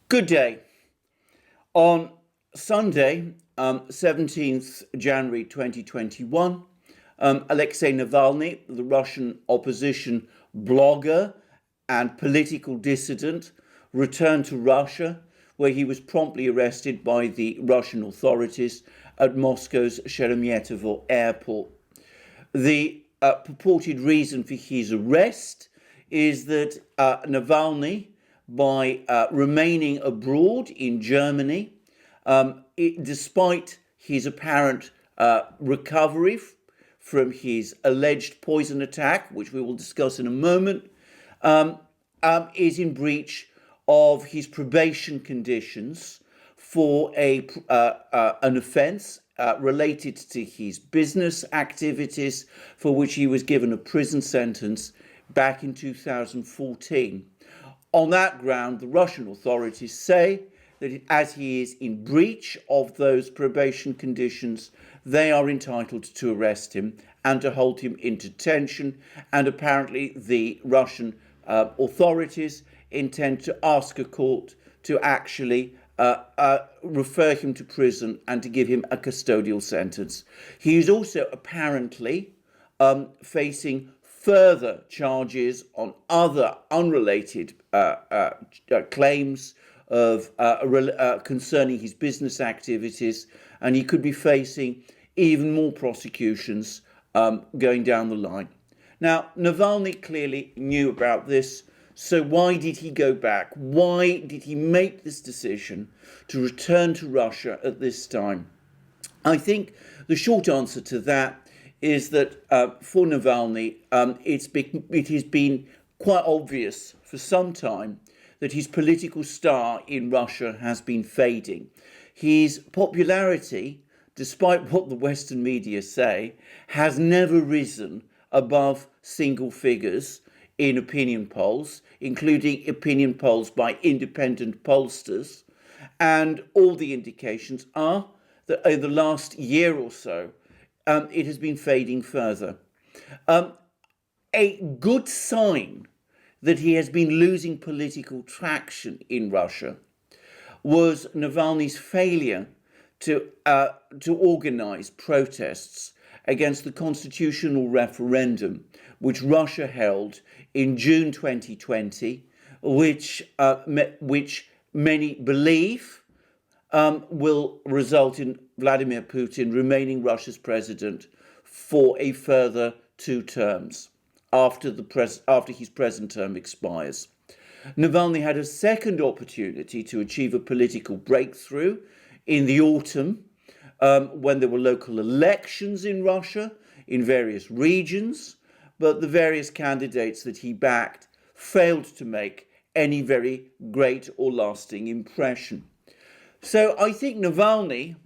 Good day. On Sunday, 17th January 2021, Alexei Navalny, the Russian opposition blogger and political dissident, returned to Russia, where he was promptly arrested by the Russian authorities at Moscow's Sheremetyevo airport. The purported reason for his arrest is that Navalny, by remaining abroad in Germany, despite his apparent recovery from his alleged poison attack, which we will discuss in a moment, is in breach of his probation conditions for an offence related to his business activities, for which he was given a prison sentence back in 2014. On that ground, the Russian authorities say that as he is in breach of those probation conditions, they are entitled to arrest him and to hold him in detention. And apparently the Russian authorities intend to ask a court to actually refer him to prison and to give him a custodial sentence. He is also apparently facing further charges on other unrelated claims of concerning his business activities, and he could be facing even more prosecutions going down the line. Now, Navalny clearly knew about this, so why did he go back? Why did he make this decision to return to Russia at this time? I think the short answer to that is that for Navalny, it has been quite obvious for some time that his political star in Russia has been fading. His popularity, despite what the Western media say, has never risen above single figures in opinion polls, including opinion polls by independent pollsters. And all the indications are that over the last year or so, it has been fading further. A good sign that he has been losing political traction in Russia was Navalny's failure to organize protests against the constitutional referendum which Russia held in June 2020, which many believe will result in Vladimir Putin remaining Russia's president for a further 2 terms after his present term expires. Navalny had a second opportunity to achieve a political breakthrough in the autumn when there were local elections in Russia in various regions, but the various candidates that he backed failed to make any very great or lasting impression. So I think Navalny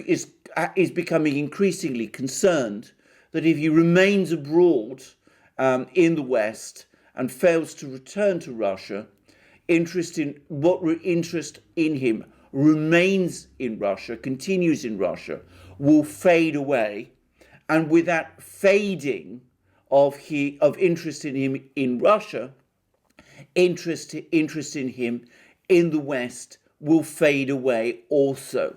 is becoming increasingly concerned that if he remains abroad in the West and fails to return to Russia, interest in him remains in Russia, continues in Russia, will fade away, and with that fading of interest in him in Russia, interest in him in the West will fade away also.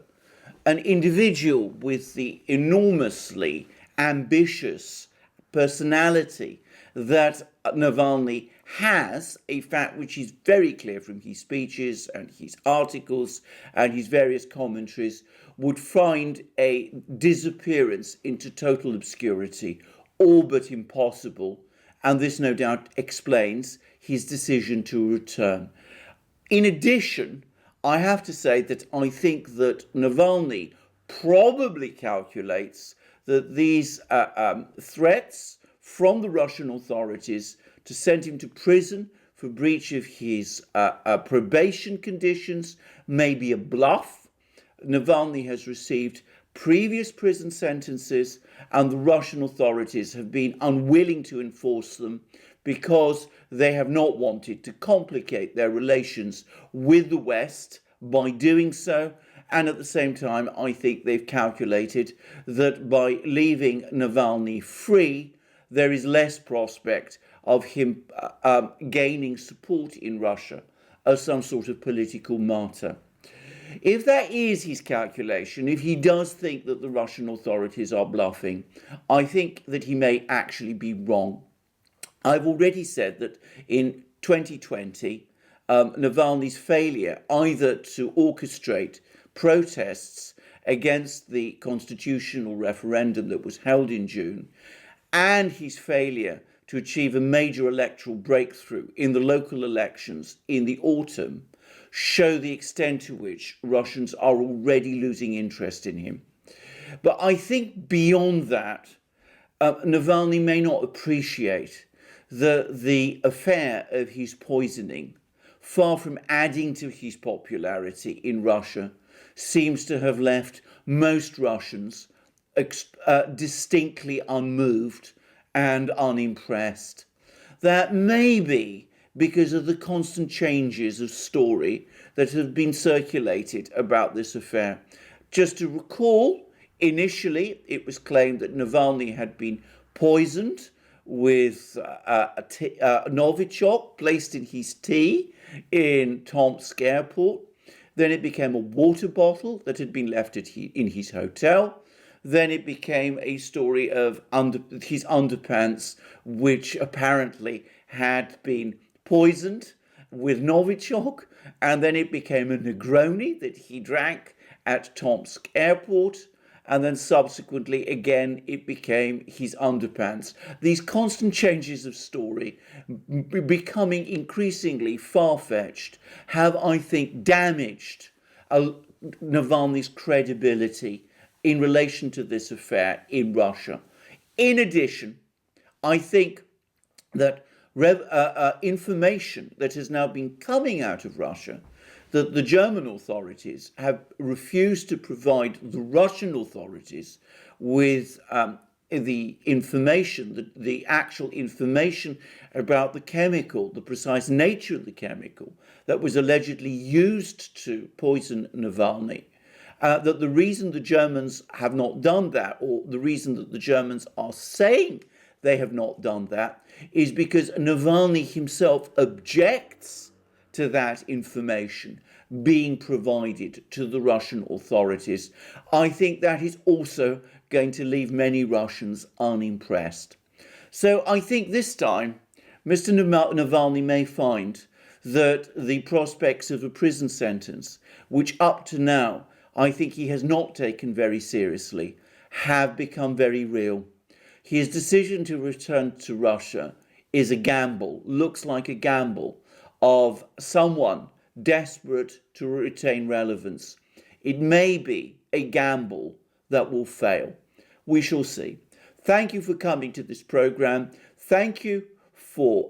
An individual with the enormously ambitious personality that Navalny has, a fact which is very clear from his speeches and his articles and his various commentaries, would find a disappearance into total obscurity all but impossible, and this no doubt explains his decision to return. In addition, I have to say that I think that Navalny probably calculates that these threats from the Russian authorities to send him to prison for breach of his probation conditions may be a bluff. Navalny has received previous prison sentences, and the Russian authorities have been unwilling to enforce them because they have not wanted to complicate their relations with the West by doing so. And at the same time, I think they've calculated that by leaving Navalny free, there is less prospect of him gaining support in Russia as some sort of political martyr. If that is his calculation, if he does think that the Russian authorities are bluffing, I think that he may actually be wrong. I've already said that in 2020, Navalny's failure either to orchestrate protests against the constitutional referendum that was held in June, and his failure to achieve a major electoral breakthrough in the local elections in the autumn, show the extent to which Russians are already losing interest in him. But I think beyond that, Navalny may not appreciate that the affair of his poisoning, far from adding to his popularity in Russia, seems to have left most Russians distinctly unmoved and unimpressed. That may be because of the constant changes of story that have been circulated about this affair. Just to recall, initially it was claimed that Navalny had been poisoned with Novichok placed in his tea in Tomsk airport. Then it became a water bottle that had been left in his hotel. Then it became a story of his underpants, which apparently had been poisoned with Novichok. And then it became a Negroni that he drank at Tomsk airport. And then subsequently, again, it became his underpants. These constant changes of story, becoming increasingly far-fetched, have, I think, damaged Navalny's credibility in relation to this affair in Russia. In addition, I think that information that has now been coming out of Russia, that the German authorities have refused to provide the Russian authorities with the information, the actual information about the chemical, the precise nature of the chemical that was allegedly used to poison Navalny. That the reason the Germans have not done that, or the reason that the Germans are saying they have not done that, is because Navalny himself objects to that information being provided to the Russian authorities. I think that is also going to leave many Russians unimpressed. So I think this time Mr. Navalny may find that the prospects of a prison sentence, which up to now I think he has not taken very seriously, have become very real. His decision to return to Russia is a gamble, looks like a gamble of someone desperate to retain relevance. It may be a gamble that will fail. We shall see. Thank you for coming to this program. Thank you for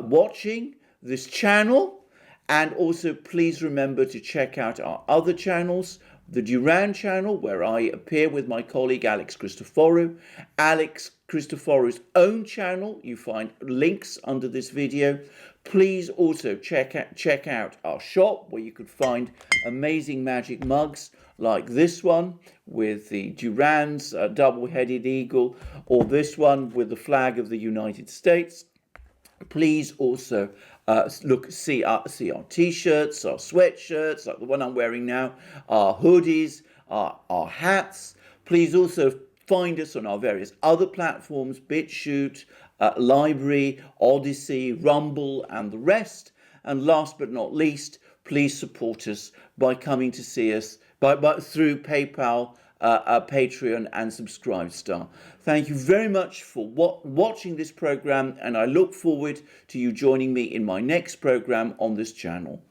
watching this channel. And also please remember to check out our other channels, the Duran channel, where I appear with my colleague Alex Christoforou, Alex Christoforou's own channel. You find links under this video. Please also check out our shop, where you could find amazing magic mugs like this one with the Duran's double-headed eagle, or this one with the flag of the United States. Please also see our t-shirts, our sweatshirts, like the one I'm wearing now, our hoodies, our hats. Please also find us on our various other platforms, BitChute, Library, Odyssey, Rumble, and the rest. And last but not least, please support us by coming to see us through PayPal, Patreon, and Subscribestar. Thank you very much for watching this program, and I look forward to you joining me in my next program on this channel.